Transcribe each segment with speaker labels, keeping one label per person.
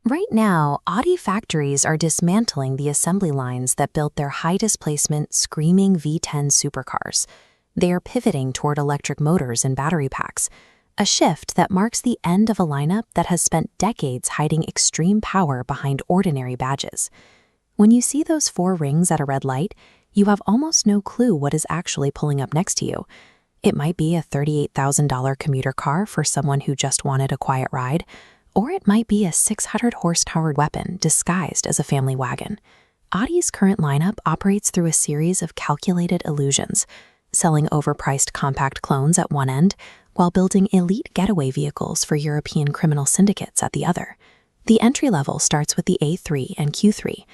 Speaker 1: Right now, Audi factories are dismantling the assembly lines that built their high-displacement, screaming V10 supercars. They are pivoting toward electric motors and battery packs, a shift that marks the end of a lineup that has spent decades hiding extreme power behind ordinary badges. When you see those four rings at a red light, you have almost no clue what is actually pulling up next to you. It might be a $38,000 commuter car for someone who just wanted a quiet ride, or it might be a 600-horsepower weapon disguised as a family wagon. Audi's current lineup operates through a series of calculated illusions, selling overpriced compact clones at one end, while building elite getaway vehicles for European criminal syndicates at the other. The entry level starts with the A3 and Q3.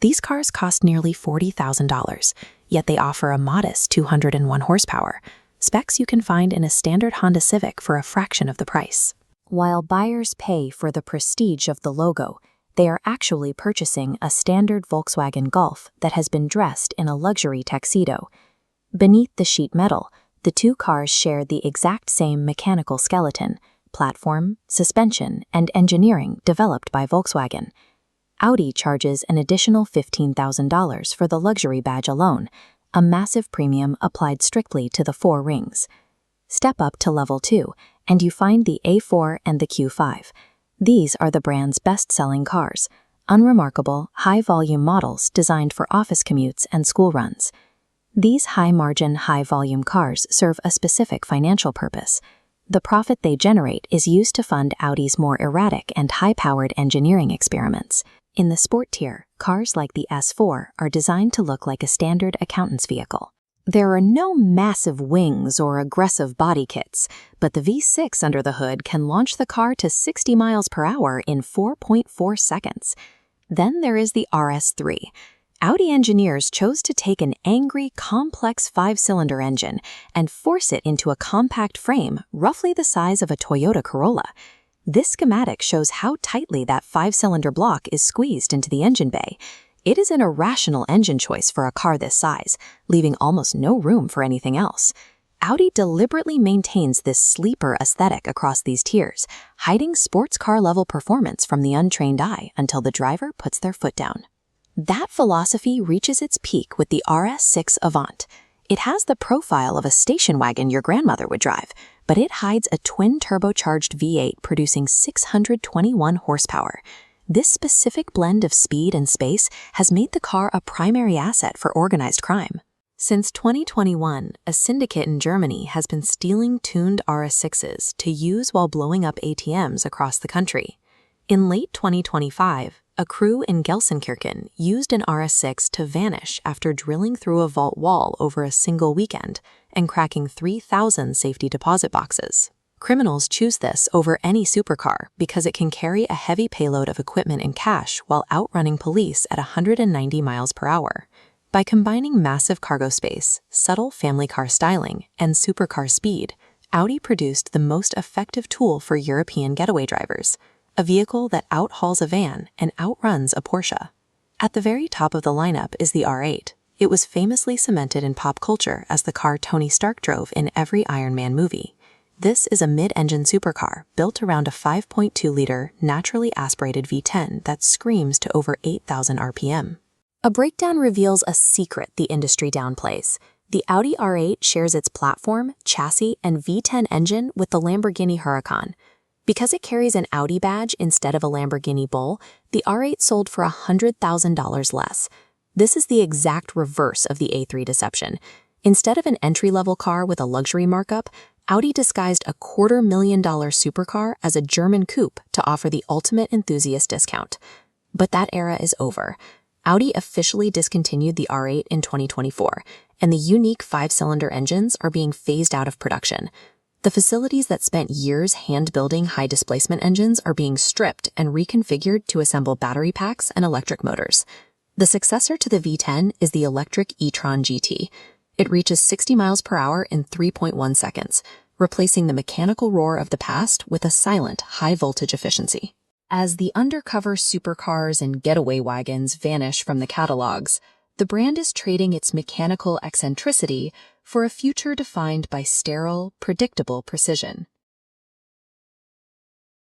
Speaker 1: These cars cost nearly $40,000, yet they offer a modest 201 horsepower, specs you can find in a standard Honda Civic for a fraction of the price. While buyers pay for the prestige of the logo, they are actually purchasing a standard Volkswagen Golf that has been dressed in a luxury tuxedo. Beneath the sheet metal, the two cars share the exact same mechanical skeleton, platform, suspension, and engineering developed by Volkswagen. Audi charges an additional $15,000 for the luxury badge alone, a massive premium applied strictly to the four rings. Step up to level 2, and you find the A4 and the Q5. These are the brand's best-selling cars, unremarkable, high-volume models designed for office commutes and school runs. These high-margin, high-volume cars serve a specific financial purpose. The profit they generate is used to fund Audi's more erratic and high-powered engineering experiments. In the sport tier, cars like the S4 are designed to look like a standard accountant's vehicle. There are no massive wings or aggressive body kits, but the V6 under the hood can launch the car to 60 miles per hour in 4.4 seconds. Then there is the RS3. Audi engineers chose to take an angry, complex 5-cylinder engine and force it into a compact frame roughly the size of a Toyota Corolla. This schematic shows how tightly that 5-cylinder block is squeezed into the engine bay. It is an irrational engine choice for a car this size, leaving almost no room for anything else. Audi deliberately maintains this sleeper aesthetic across these tiers, hiding sports car-level performance from the untrained eye until the driver puts their foot down. That philosophy reaches its peak with the RS6 Avant. It has the profile of a station wagon your grandmother would drive, but it hides a twin-turbocharged V8 producing 621 horsepower. This specific blend of speed and space has made the car a primary asset for organized crime. Since 2021, a syndicate in Germany has been stealing tuned RS6s to use while blowing up ATMs across the country. In late 2025, a crew in Gelsenkirchen used an RS6 to vanish after drilling through a vault wall over a single weekend and cracking 3,000 safety deposit boxes. Criminals choose this over any supercar because it can carry a heavy payload of equipment and cash while outrunning police at 190 miles per hour. By combining massive cargo space, subtle family car styling, and supercar speed, Audi produced the most effective tool for European getaway drivers, a vehicle that outhauls a van and outruns a Porsche. At the very top of the lineup is the R8. It was famously cemented in pop culture as the car Tony Stark drove in every Iron Man movie. This is a mid-engine supercar built around a 5.2-liter, naturally aspirated V10 that screams to over 8,000 RPM. A breakdown reveals a secret the industry downplays. The Audi R8 shares its platform, chassis, and V10 engine with the Lamborghini Huracan. Because it carries an Audi badge instead of a Lamborghini Bull, the R8 sold for $100,000 less. This is the exact reverse of the A3 deception. Instead of an entry-level car with a luxury markup, Audi disguised a $250,000 supercar as a German coupe to offer the ultimate enthusiast discount. But that era is over. Audi officially discontinued the R8 in 2024, and the unique 5-cylinder engines are being phased out of production. The facilities that spent years hand-building high-displacement engines are being stripped and reconfigured to assemble battery packs and electric motors. The successor to the V10 is the electric e-tron GT. It reaches 60 miles per hour in 3.1 seconds, replacing the mechanical roar of the past with a silent, high-voltage efficiency. As the undercover supercars and getaway wagons vanish from the catalogs, the brand is trading its mechanical eccentricity for a future defined by sterile, predictable precision.